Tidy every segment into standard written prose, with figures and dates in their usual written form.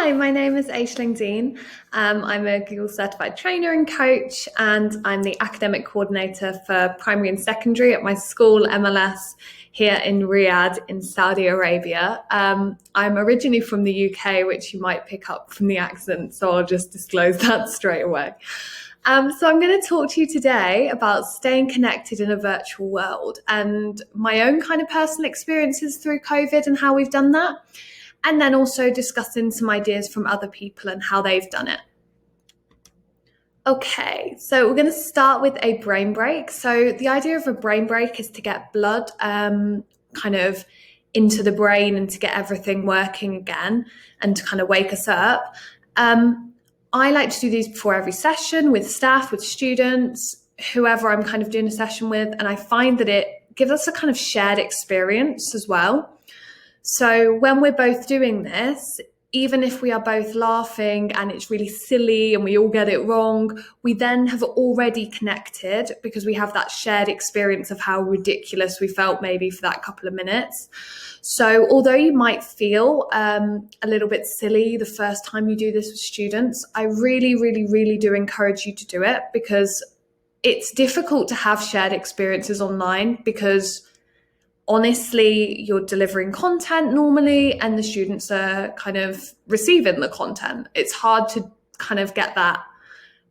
Hi, my name is Aisling Dean. I'm a Google certified trainer and coach, and I'm the academic coordinator for primary and secondary at my school, MLS, here in Riyadh in Saudi Arabia. I'm originally from the UK, which you might pick up from the accent, so I'll just disclose that straight away. So I'm going to talk to you today about staying connected in a virtual world and my own kind of personal experiences through COVID and how we've done that. And then also discussing some ideas from other people and how they've done it. Okay, so we're going to start with a brain break. So the idea of a brain break is to get blood kind of into the brain and to get everything working again and to kind of wake us up. I like to do these before every session with staff, with students, whoever I'm kind of doing a session with. And I find that it gives us a kind of shared experience as well. So when we're both doing this, even if we are both laughing and it's really silly and we all get it wrong, we then have already connected because we have that shared experience of how ridiculous we felt maybe for that couple of minutes. So although you might feel a little bit silly the first time you do this with students, I really, really, really do encourage you to do it because it's difficult to have shared experiences online because honestly, you're delivering content normally and the students are kind of receiving the content. It's hard to kind of get that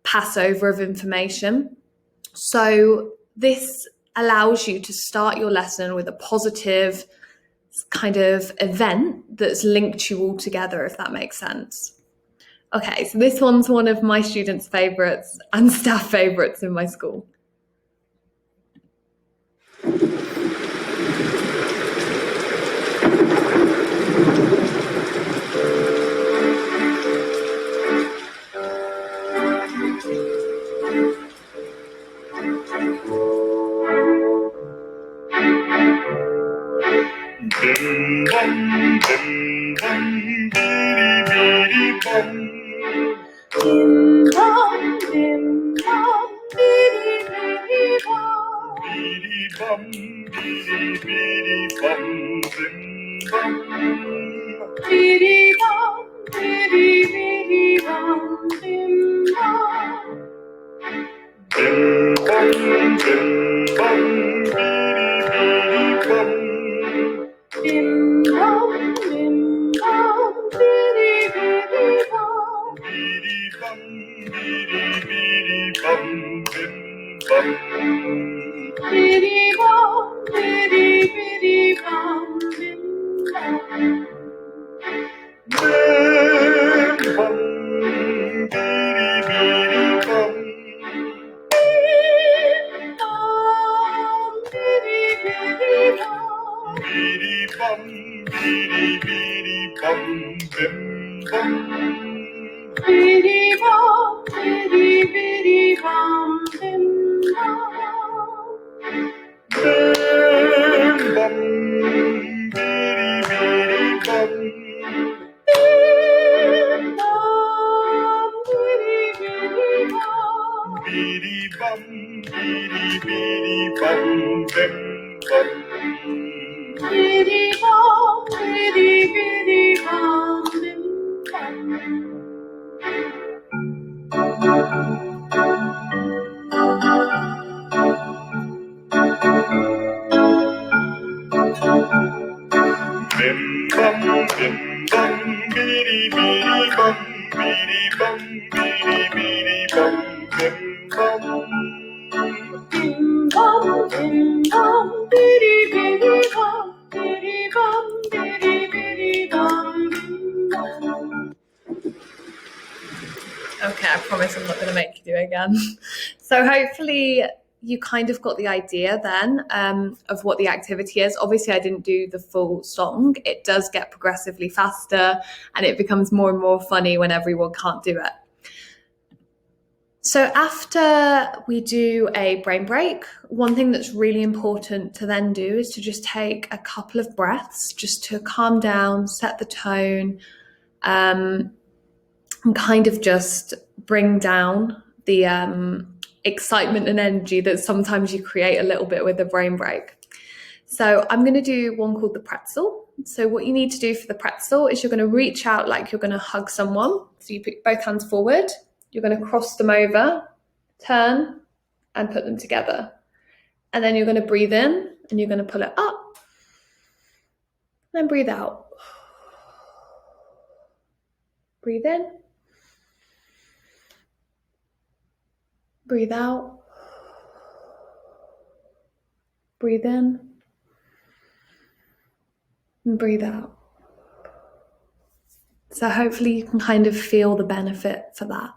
passover of information. So this allows you to start your lesson with a positive kind of event that's linked you all together, if that makes sense. Okay, so this one's one of my students' favorites and staff favorites in my school. Bim bum, bim bum, bidi bum. Bim bum, bim bum, bidi bum. Bidi bum, bidi bum, bim bum. Bidi bum, bidi bum, bim bum. Bim bum, bim bum, bidi bum. Bim bum, bim bum, bidi bum. Bidi bum, bidi bum, bim bum. Bidi bum, bidi bum, bim bum. Bim bum, bidi bum. Bim bum, bidi bum. Bidi bum, bidi bum, bim bum. Bidi bum, bidi bum, bim bum. Bim bum, bidi bum. Bim bum, bidi bum. Bidi bum, bidi bum, bim bum. Bidi bum, bidi bum, bim bum. Bim bum, bidi bum, bidi bum, bidi bum, bim bum. Bim bum, bidi bum, bidi bum, bidi bum, bim bum. Okay, I promise I'm not going to make you do it again. So hopefully you kind of got the idea then of what the activity is. Obviously, I didn't do the full song. It does get progressively faster and it becomes more and more funny when everyone can't do it. So after we do a brain break, one thing that's really important to then do is to just take a couple of breaths just to calm down, set the tone, and kind of just bring down the excitement and energy that sometimes you create a little bit with the brain break. So I'm going to do one called the pretzel. So what you need to do for the pretzel is you're going to reach out like you're going to hug someone. So you put both hands forward, you're going to cross them over, turn, and put them together. And then you're going to breathe in and you're going to pull it up. And then breathe out. Breathe in. Breathe out. Breathe in. And breathe out. So hopefully you can kind of feel the benefit for that.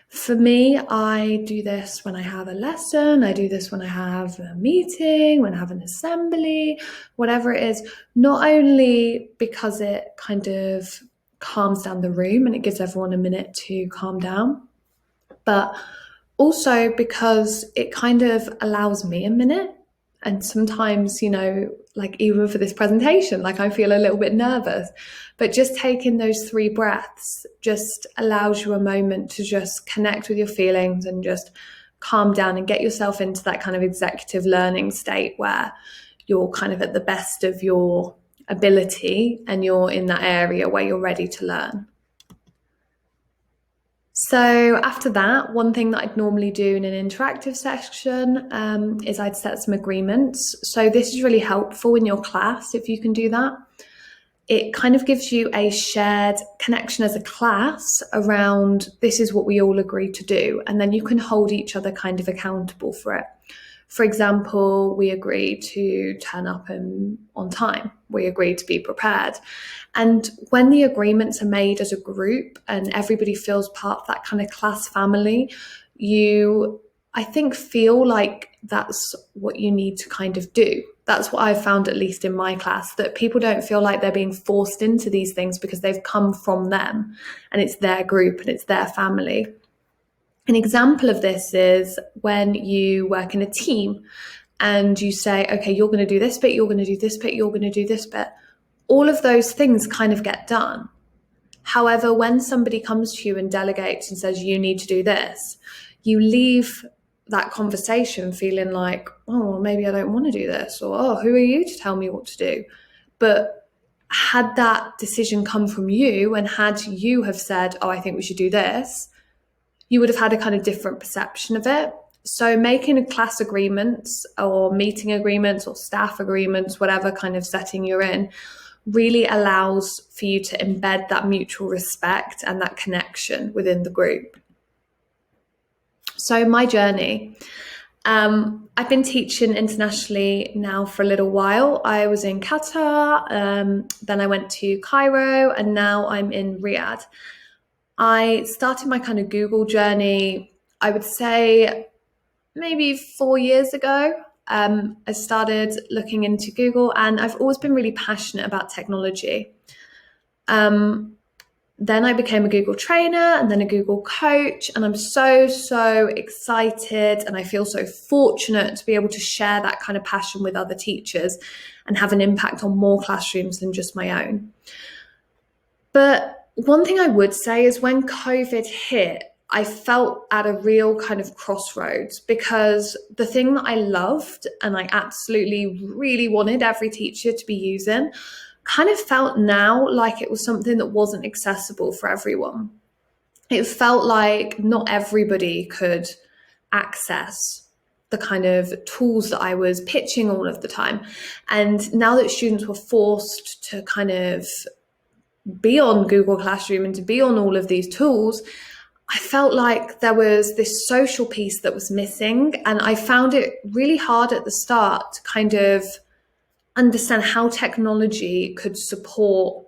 For me, I do this when I have a lesson, I do this when I have a meeting, when I have an assembly, whatever it is, not only because it kind of calms down the room and it gives everyone a minute to calm down, but also because it kind of allows me a minute. And sometimes, like even for this presentation, like I feel a little bit nervous, but just taking those 3 breaths just allows you a moment to just connect with your feelings and just calm down and get yourself into that kind of executive learning state where you're kind of at the best of your ability and you're in that area where you're ready to learn. So after that, one thing that I'd normally do in an interactive section is I'd set some agreements. So this is really helpful in your class if you can do that. It kind of gives you a shared connection as a class around this is what we all agree to do. And then you can hold each other kind of accountable for it. For example, we agree to turn up on time. We agree to be prepared. And when the agreements are made as a group and everybody feels part of that kind of class family, I think, feel like that's what you need to kind of do. That's what I've found, at least in my class, that people don't feel like they're being forced into these things because they've come from them and it's their group and it's their family. An example of this is when you work in a team and you say, okay, you're going to do this bit, you're going to do this bit, you're going to do this bit. All of those things kind of get done. However, when somebody comes to you and delegates and says, you need to do this, you leave that conversation feeling like, oh, well, maybe I don't want to do this, or, oh, who are you to tell me what to do? But had that decision come from you and had you have said, oh, I think we should do this, you would have had a kind of different perception of it. So making class agreements or meeting agreements or staff agreements, whatever kind of setting you're in, really allows for you to embed that mutual respect and that connection within the group. So my journey, I've been teaching internationally now for a little while. I was in Qatar, then I went to Cairo, and now I'm in Riyadh. I started my kind of Google journey, I would say maybe 4 years ago. I started looking into Google, and I've always been really passionate about technology. Then I became a Google trainer and then a Google coach, and I'm so excited and I feel so fortunate to be able to share that kind of passion with other teachers and have an impact on more classrooms than just my own. But one thing I would say is when COVID hit, I felt at a real kind of crossroads, because the thing that I loved and I absolutely really wanted every teacher to be using kind of felt now like it was something that wasn't accessible for everyone. It felt like not everybody could access the kind of tools that I was pitching all of the time. And now that students were forced to kind of be on Google Classroom and to be on all of these tools, I felt like there was this social piece that was missing. And I found it really hard at the start to kind of understand how technology could support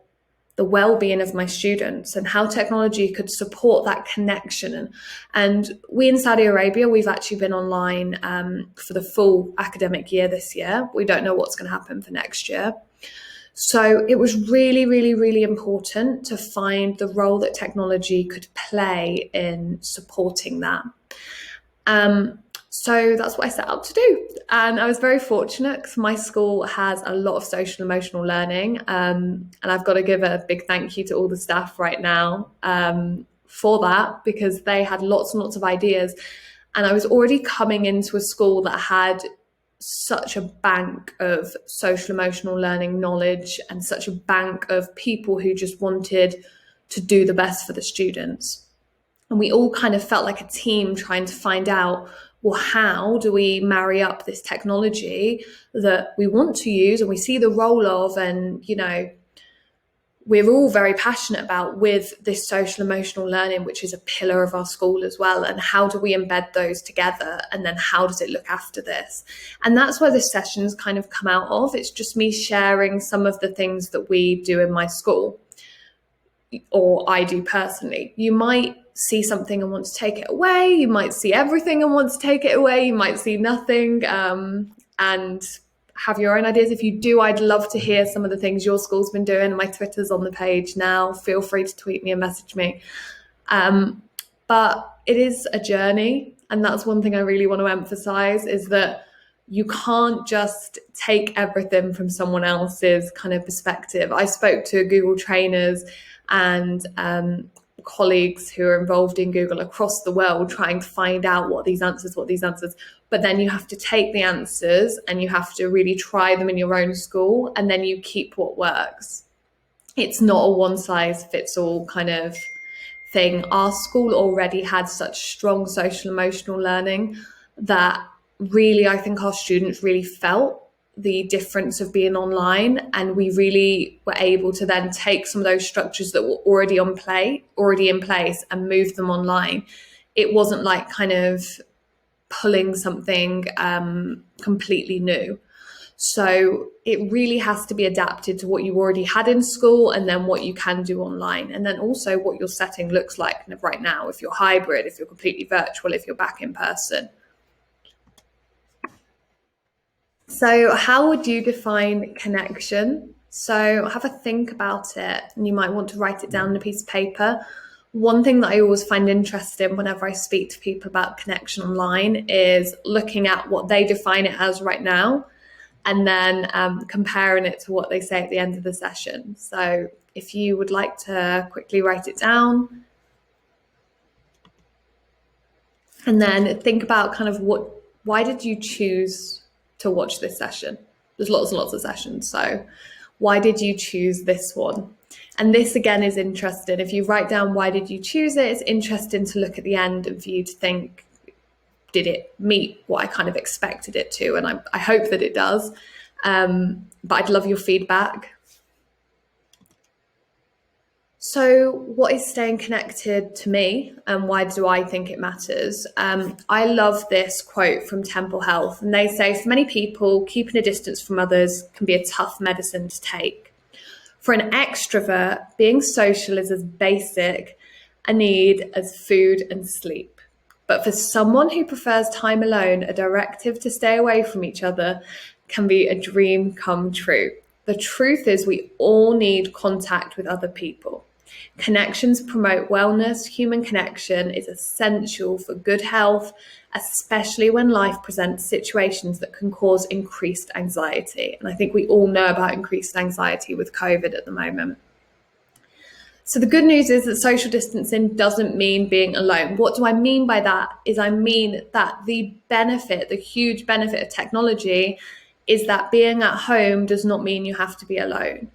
the well-being of my students and how technology could support that connection. And we in Saudi Arabia, we've actually been online for the full academic year this year. We don't know what's going to happen for next year. So it was really important to find the role that technology could play in supporting that. So that's what I set out to do. And I was very fortunate because my school has a lot of social emotional learning. And I've got to give a big thank you to all the staff right now for that, because they had lots and lots of ideas. And I was already coming into a school that had such a bank of social emotional learning knowledge and such a bank of people who just wanted to do the best for the students. And we all kind of felt like a team trying to find out, well, how do we marry up this technology that we want to use and we see the role of, and, you know, we're all very passionate about, with this social emotional learning, which is a pillar of our school as well. And how do we embed those together? And then how does it look after this? And that's where the sessions kind of come out of. It's just me sharing some of the things that we do in my school, or I do personally. You might see something and want to take it away. You might see everything and want to take it away. You might see nothing and have your own ideas. If you do, I'd love to hear some of the things your school's been doing. My Twitter's on the page now. Feel free to tweet me and message me. But it is a journey. And that's one thing I really want to emphasize, is that you can't just take everything from someone else's kind of perspective. I spoke to Google trainers and colleagues who are involved in Google across the world trying to find out what these answers, but then you have to take the answers and you have to really try them in your own school, and then you keep what works. It's not a one size fits all kind of thing. Our school already had such strong social emotional learning that really, I think our students really felt the difference of being online, and we really were able to then take some of those structures that were already in place and move them online. It wasn't like kind of pulling something completely new. So it really has to be adapted to what you already had in school, and then what you can do online, and then also what your setting looks like kind of right now, if you're hybrid, if you're completely virtual, if you're back in person. So how would you define connection? So have a think about it, and you might want to write it down on a piece of paper. One thing that I always find interesting whenever I speak to people about connection online is looking at what they define it as right now, and then comparing it to what they say at the end of the session. So if you would like to quickly write it down, and then think about kind of why did you choose to watch this session? There's lots and lots of sessions, so why did you choose this one? And this again is interesting. If you write down why did you choose it, it's interesting to look at the end and for you to think, did it meet what I kind of expected it to? And I hope that it does, but I'd love your feedback. So what is staying connected to me, and why do I think it matters? I love this quote from Temple Health, and they say, for many people, keeping a distance from others can be a tough medicine to take. For an extrovert, being social is as basic a need as food and sleep. But for someone who prefers time alone, a directive to stay away from each other can be a dream come true. The truth is, we all need contact with other people. Connections promote wellness. Human connection is essential for good health, especially when life presents situations that can cause increased anxiety. And I think we all know about increased anxiety with COVID at the moment. So the good news is that social distancing doesn't mean being alone. What do I mean by that? I mean that the huge benefit of technology is that being at home does not mean you have to be alone.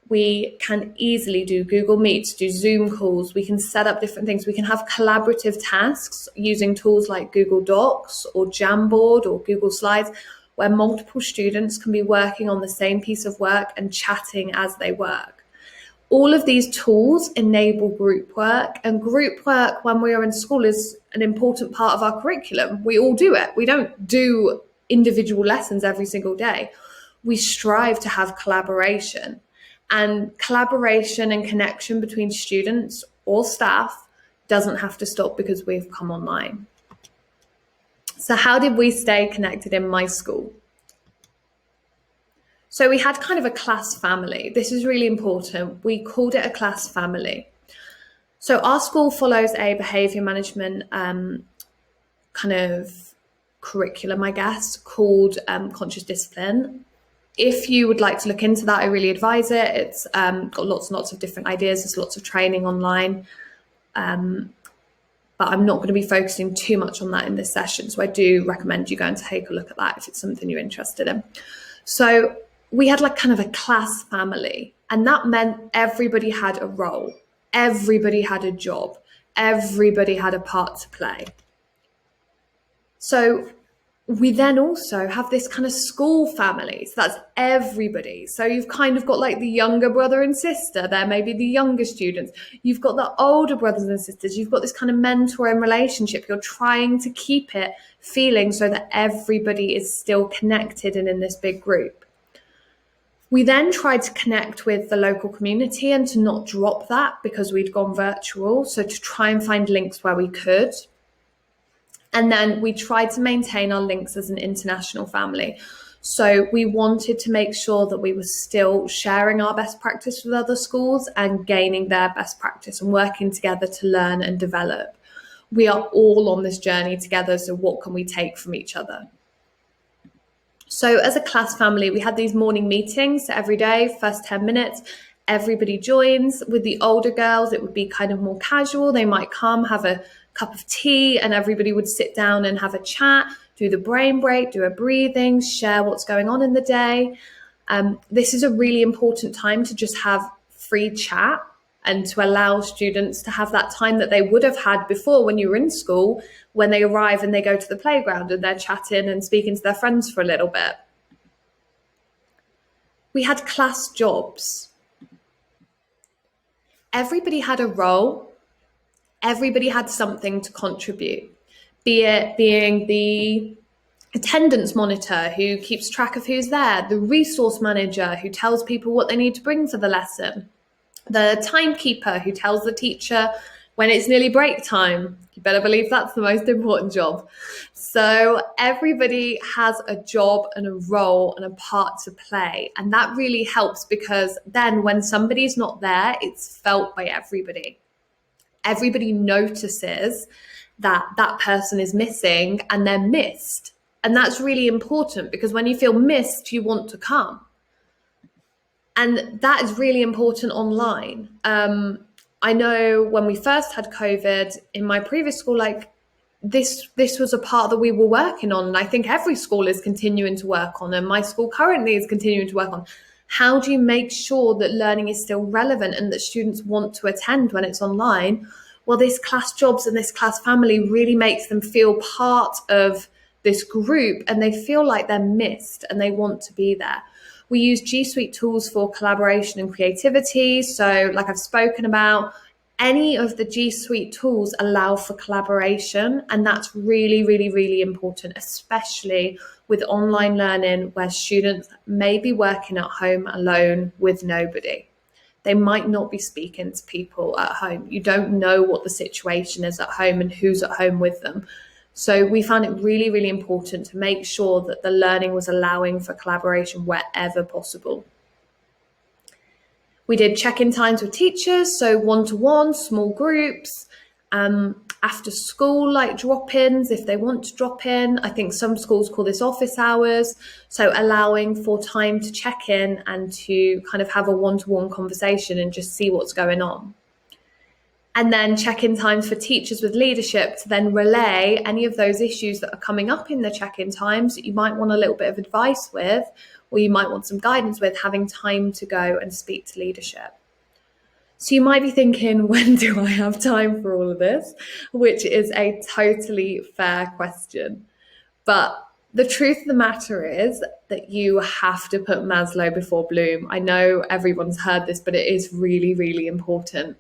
We can easily do Google Meets, do Zoom calls. We can set up different things. We can have collaborative tasks using tools like Google Docs or Jamboard or Google Slides, where multiple students can be working on the same piece of work and chatting as they work. All of these tools enable group work, and group work when we are in school is an important part of our curriculum. We all do it. We don't do individual lessons every single day. We strive to have collaboration. And collaboration and connection between students or staff doesn't have to stop because we've come online. So how did we stay connected in my school? So we had kind of a class family. This is really important. We called it a class family. So our school follows a behaviour management kind of curriculum, I guess, called Conscious Discipline. If you would like to look into that, I really advise it. It's got lots and lots of different ideas. There's lots of training online. but I'm not going to be focusing too much on that in this session. So I do recommend you go and take a look at that if it's something you're interested in. So we had like kind of a class family, and that meant everybody had a role, everybody had a job, everybody had a part to play. So we then also have this kind of school family. So that's everybody. So you've kind of got like the younger brother and sister. They're maybe the younger students. You've got the older brothers and sisters. You've got this kind of mentoring relationship. You're trying to keep it feeling so that everybody is still connected and in this big group. We then tried to connect with the local community and to not drop that because we'd gone virtual. So to try and find links where we could. And then we tried to maintain our links as an international family. So we wanted to make sure that we were still sharing our best practice with other schools and gaining their best practice and working together to learn and develop. We are all on this journey together, so what can we take from each other? So as a class family, we had these morning meetings every day, first 10 minutes. Everybody joins. With the older girls, it would be kind of more casual. They might come, have a cup of tea, and everybody would sit down and have a chat, do the brain break, do a breathing, share what's going on in the day. This is a really important time to just have free chat and to allow students to have that time that they would have had before when you were in school, when they arrive and they go to the playground and they're chatting and speaking to their friends for a little bit. We had class jobs. Everybody had a role. Everybody had something to contribute, be it being the attendance monitor who keeps track of who's there, the resource manager who tells people what they need to bring for the lesson, the timekeeper who tells the teacher when it's nearly break time. You better believe that's the most important job. So everybody has a job and a role and a part to play. And that really helps because then when somebody's not there, it's felt by everybody. Everybody notices that that person is missing and they're missed. And that's really important because when you feel missed, you want to come. And that is really important online. I know when we first had COVID in my previous school, like this was a part that we were working on. And I think every school is continuing to work on, and my school currently is continuing to work on. How do you make sure that learning is still relevant and that students want to attend when it's online? Well, this class jobs and this class family really makes them feel part of this group and they feel like they're missed and they want to be there. We use G Suite tools for collaboration and creativity. So like I've spoken about, any of the G Suite tools allow for collaboration, and that's really, really, really important, especially with online learning where students may be working at home alone with nobody. They might not be speaking to people at home. You don't know what the situation is at home and who's at home with them. So we found it really, really important to make sure that the learning was allowing for collaboration wherever possible. We did check-in times with teachers, so one-to-one, small groups, after school, like drop-ins, if they want to drop in. I think some schools call this office hours. So allowing for time to check in and to kind of have a one-to-one conversation and just see what's going on. And then check-in times for teachers with leadership to then relay any of those issues that are coming up in the check-in times that you might want a little bit of advice with, or you might want some guidance with, having time to go and speak to leadership. So you might be thinking, when do I have time for all of this? Which is a totally fair question. But the truth of the matter is that you have to put Maslow before Bloom. I know everyone's heard this, but it is really, really important.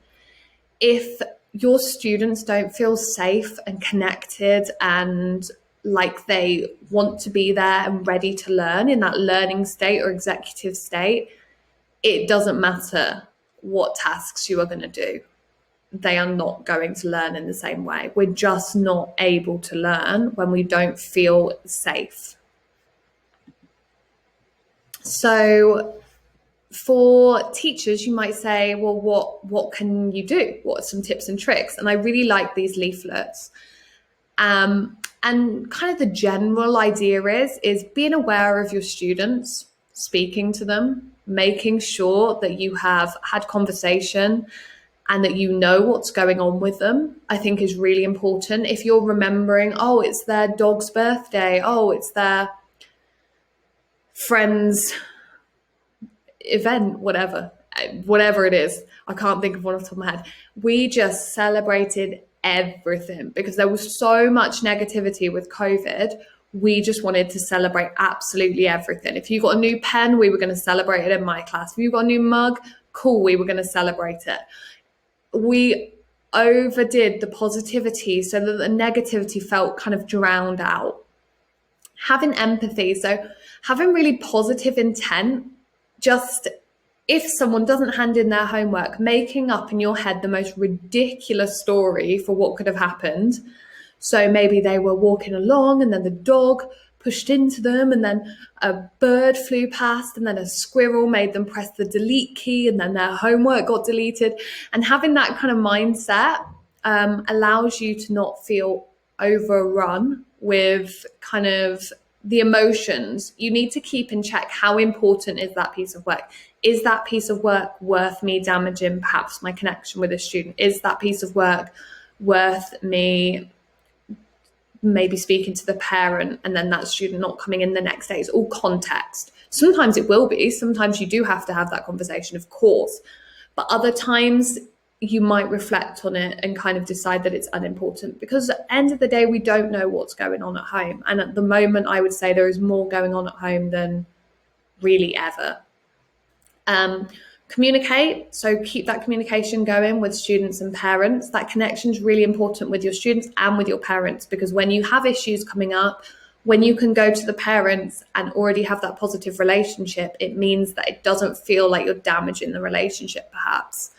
If your students don't feel safe and connected and like they want to be there and ready to learn in that learning state or executive state, it doesn't matter what tasks you are going to do. They are not going to learn in the same way. We're just not able to learn when we don't feel safe. So for teachers, you might say, well, what can you do? What are some tips and tricks? And I really like these leaflets. And kind of the general idea is being aware of your students, speaking to them, making sure that you have had conversation and that you know what's going on with them, I think is really important. If you're remembering, oh, it's their dog's birthday, oh, it's their friend's event, whatever it is. I can't think of one off the top of my head. We just celebrated everything because there was so much negativity with COVID. We just wanted to celebrate absolutely everything. If you got a new pen, we were going to celebrate it in my class. If you got a new mug, cool, we were going to celebrate it. We overdid the positivity so that the negativity felt kind of drowned out. Having empathy, so having really positive intent, just if someone doesn't hand in their homework, making up in your head the most ridiculous story for what could have happened. So maybe they were walking along and then the dog pushed into them and then a bird flew past and then a squirrel made them press the delete key and then their homework got deleted. And having that kind of mindset allows you to not feel overrun with kind of the emotions. You need to keep in check how important is that piece of work. Is that piece of work worth me damaging perhaps my connection with a student? Is that piece of work worth me maybe speaking to the parent and then that student not coming in the next day? It's all context. Sometimes it will be. Sometimes you do have to have that conversation, of course. But other times you might reflect on it and kind of decide that it's unimportant, because at the end of the day, we don't know what's going on at home. And at the moment, I would say there is more going on at home than really ever. Communicate. So keep that communication going with students and parents. That connection is really important with your students and with your parents, because when you have issues coming up, when you can go to the parents and already have that positive relationship, it means that it doesn't feel like you're damaging the relationship perhaps.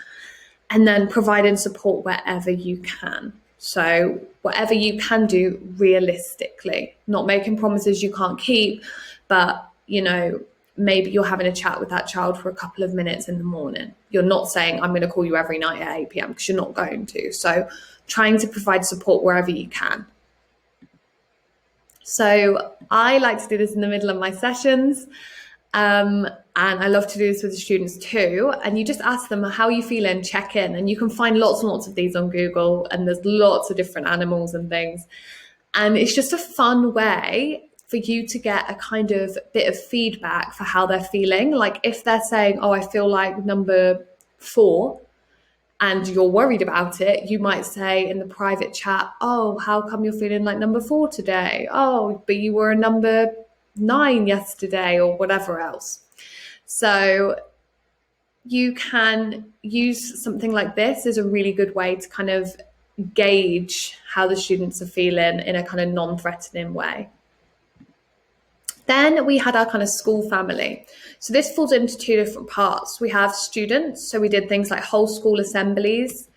And then providing support wherever you can. So whatever you can do realistically, not making promises you can't keep, but, you know, maybe you're having a chat with that child for a couple of minutes in the morning. You're not saying, I'm going to call you every night at 8 p.m. because you're not going to. So trying to provide support wherever you can. So I like to do this in the middle of my sessions. And I love to do this with the students too. And you just ask them, how are you feeling? Check in. And you can find lots and lots of these on Google, and there's lots of different animals and things. And it's just a fun way for you to get a kind of bit of feedback for how they're feeling. Like if they're saying, oh, I feel like number 4, and you're worried about it, you might say in the private chat, oh, how come you're feeling like number 4 today? Oh, but you were a number 9 yesterday, or whatever else. So you can use something like this as a really good way to kind of gauge how the students are feeling in a kind of non-threatening way. Then we had our kind of school family. So this falls into 2 different parts. We have students, so we did things like whole school assemblies.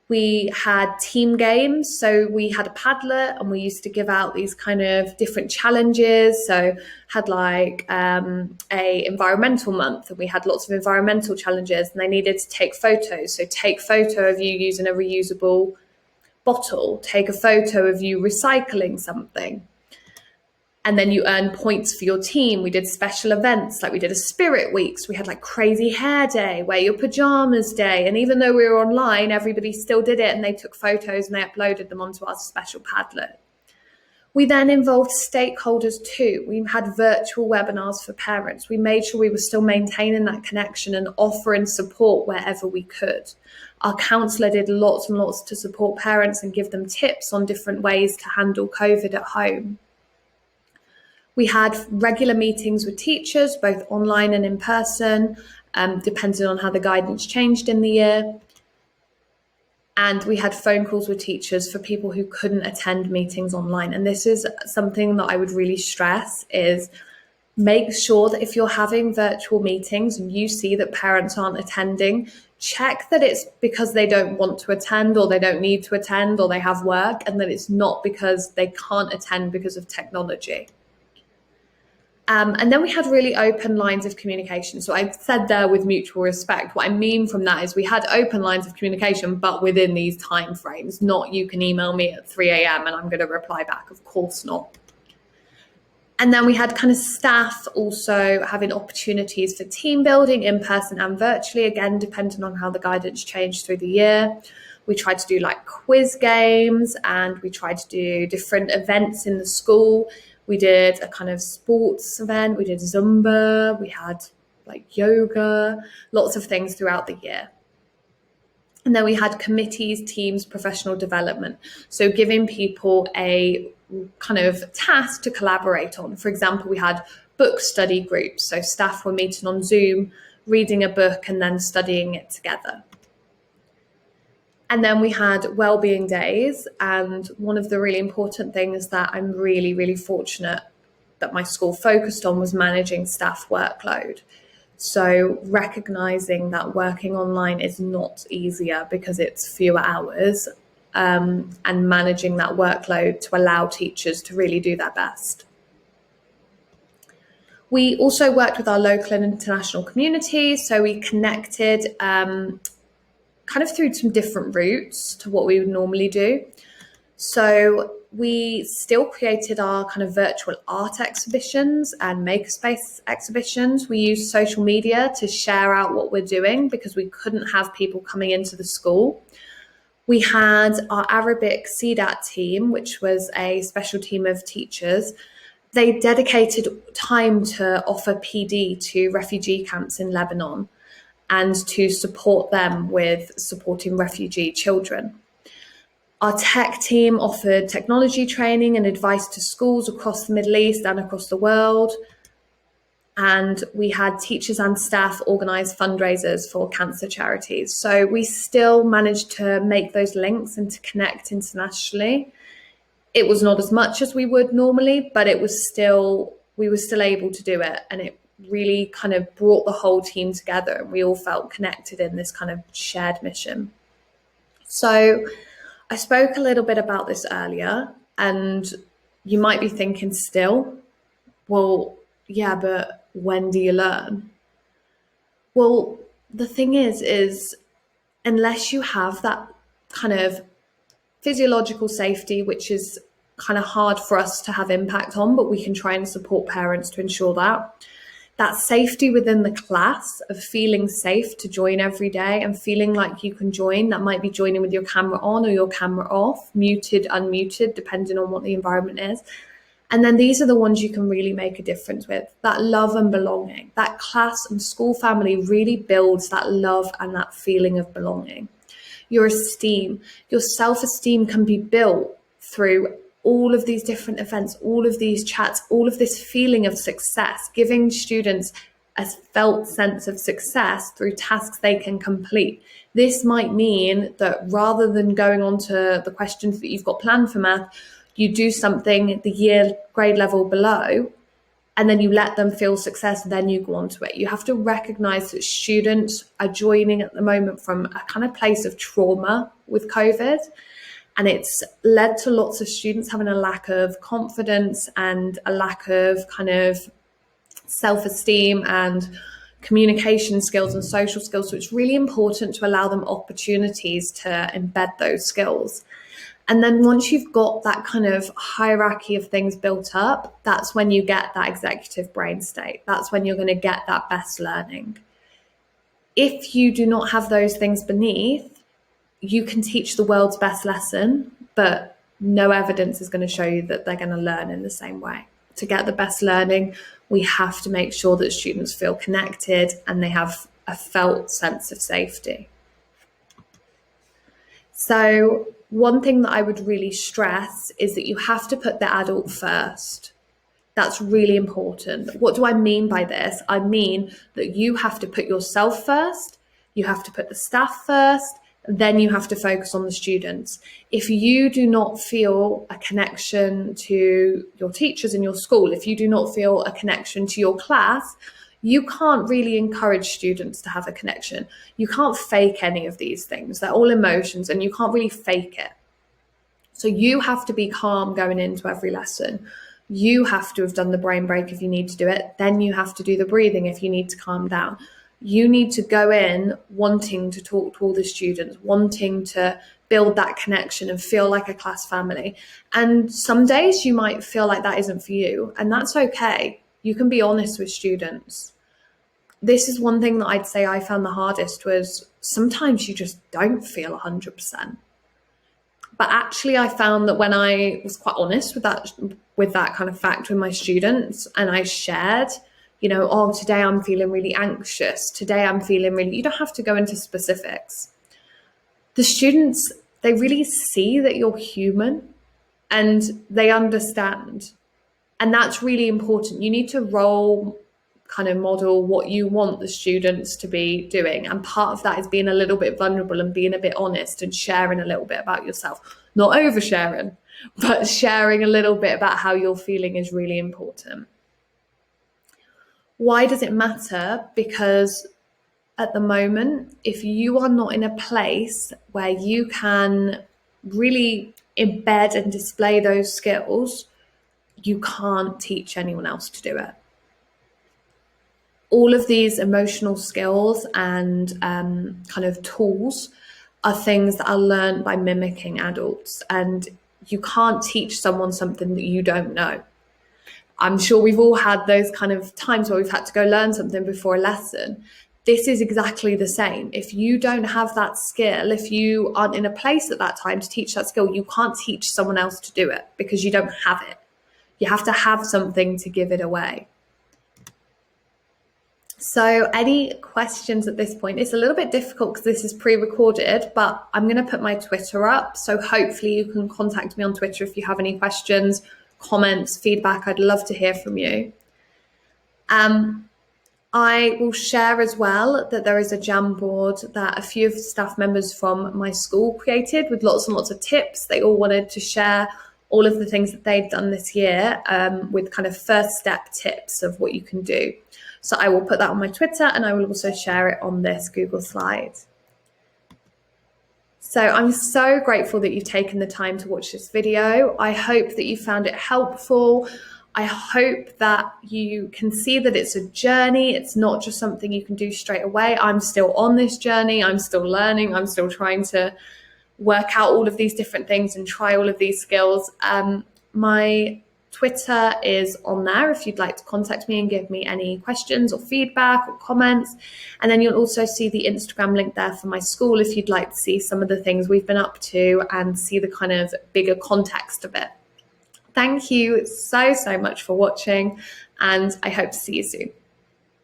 We had team games, so we had a Padlet and we used to give out these kind of different challenges. So had like a environmental month, and we had lots of environmental challenges, and they needed to take photos. So take photo of you using a reusable bottle, take a photo of you recycling something. And then you earn points for your team. We did special events, like we did a spirit weeks. We had like crazy hair day, wear your pajamas day. And even though we were online, everybody still did it, and they took photos and they uploaded them onto our special Padlet. We then involved stakeholders too. We had virtual webinars for parents. We made sure we were still maintaining that connection and offering support wherever we could. Our counsellor did lots and lots to support parents and give them tips on different ways to handle COVID at home. We had regular meetings with teachers, both online and in person, depending on how the guidance changed in the year. And we had phone calls with teachers for people who couldn't attend meetings online. And this is something that I would really stress, is make sure that if you're having virtual meetings and you see that parents aren't attending, check that it's because they don't want to attend, or they don't need to attend, or they have work, and that it's not because they can't attend because of technology. And then we had really open lines of communication. So I said there with mutual respect. What I mean from that is we had open lines of communication, but within these time frames. Not you can email me at 3 a.m. and I'm going to reply back. Of course not. And then we had kind of staff also having opportunities for team building in person and virtually, again, depending on how the guidance changed through the year. We tried to do like quiz games, and we tried to do different events in the school. We did a kind of sports event, we did Zumba, we had like yoga, lots of things throughout the year. And then we had committees, teams, professional development. So giving people a kind of task to collaborate on. For example, we had book study groups. So staff were meeting on Zoom, reading a book and then studying it together. And then we had wellbeing days. And one of the really important things that I'm really, really fortunate that my school focused on was managing staff workload. So recognizing that working online is not easier because it's fewer hours, and managing that workload to allow teachers to really do their best. We also worked with our local and international communities. So we connected kind of through some different routes to what we would normally do. So we still created our kind of virtual art exhibitions and makerspace exhibitions. We used social media to share out what we're doing because we couldn't have people coming into the school. We had our Arabic CDAT team, which was a special team of teachers. They dedicated time to offer PD to refugee camps in Lebanon and to support them with supporting refugee children. Our tech team offered technology training and advice to schools across the Middle East and across the world. And we had teachers and staff organise fundraisers for cancer charities. So we still managed to make those links and to connect internationally. It was not as much as we would normally, but we were still able to do it. And it really kind of brought the whole team together, and we all felt connected in this kind of shared mission. So I spoke a little bit about this earlier, and you might be thinking still, well, yeah, but when do you learn? Well, the thing is unless you have that kind of physiological safety, which is kind of hard for us to have impact on, but we can try and support parents to ensure that safety within the class of feeling safe to join every day and feeling like you can join. That might be joining with your camera on or your camera off, muted, unmuted, depending on what the environment is. And then these are the ones you can really make a difference with. That love and belonging, that class and school family really builds that love and that feeling of belonging. Your esteem, your self-esteem can be built through all of these different events, all of these chats, all of this feeling of success, giving students a felt sense of success through tasks they can complete. This might mean that rather than going on to the questions that you've got planned for math, you do something at the year grade level below, and then you let them feel success, then you go on to it. You have to recognize that students are joining at the moment from a kind of place of trauma with COVID. And it's led to lots of students having a lack of confidence and a lack of kind of self-esteem and communication skills and social skills. So it's really important to allow them opportunities to embed those skills. And then once you've got that kind of hierarchy of things built up, that's when you get that executive brain state. That's when you're going to get that best learning. If you do not have those things beneath, you can teach the world's best lesson, but no evidence is going to show you that they're going to learn in the same way. To get the best learning, we have to make sure that students feel connected and they have a felt sense of safety. So one thing that I would really stress is that you have to put the adult first. That's really important. What do I mean by this? I mean that you have to put yourself first, you have to put the staff first, then you have to focus on the students. If you do not feel a connection to your teachers in your school, if you do not feel a connection to your class, you can't really encourage students to have a connection. You can't fake any of these things. They're all emotions and you can't really fake it. So you have to be calm going into every lesson. You have to have done the brain break if you need to do it. Then you have to do the breathing if you need to calm down. You need to go in wanting to talk to all the students, wanting to build that connection and feel like a class family. And some days you might feel like that isn't for you, and that's okay. You can be honest with students. This is one thing that I'd say I found the hardest, was sometimes you just don't feel 100%. But actually, I found that when I was quite honest with that kind of fact with my students, and I shared, oh, today I'm feeling really anxious. Today I'm feeling really, you don't have to go into specifics. The students, they really see that you're human and they understand. And that's really important. You need to model what you want the students to be doing. And part of that is being a little bit vulnerable and being a bit honest and sharing a little bit about yourself. Not oversharing, but sharing a little bit about how you're feeling is really important. Why does it matter? Because at the moment, if you are not in a place where you can really embed and display those skills, you can't teach anyone else to do it. All of these emotional skills and kind of tools are things that are learned by mimicking adults, and you can't teach someone something that you don't know. I'm sure we've all had those kind of times where we've had to go learn something before a lesson. This is exactly the same. If you don't have that skill, if you aren't in a place at that time to teach that skill, you can't teach someone else to do it because you don't have it. You have to have something to give it away. So any questions at this point? It's a little bit difficult because this is pre-recorded, but I'm going to put my Twitter up. So hopefully you can contact me on Twitter if you have any questions, comments, feedback. I'd love to hear from you. I will share as well that there is a Jamboard that a few of the staff members from my school created with lots and lots of tips. They all wanted to share all of the things that they've done this year with kind of first step tips of what you can do. So I will put that on my Twitter, and I will also share it on this Google slide. So I'm so grateful that you've taken the time to watch this video. I hope that you found it helpful. I hope that you can see that it's a journey. It's not just something you can do straight away. I'm still on this journey. I'm still learning. I'm still trying to work out all of these different things and try all of these skills. My Twitter is on there if you'd like to contact me and give me any questions or feedback or comments. And then you'll also see the Instagram link there for my school if you'd like to see some of the things we've been up to and see the kind of bigger context of it. Thank you so much for watching, and I hope to see you soon.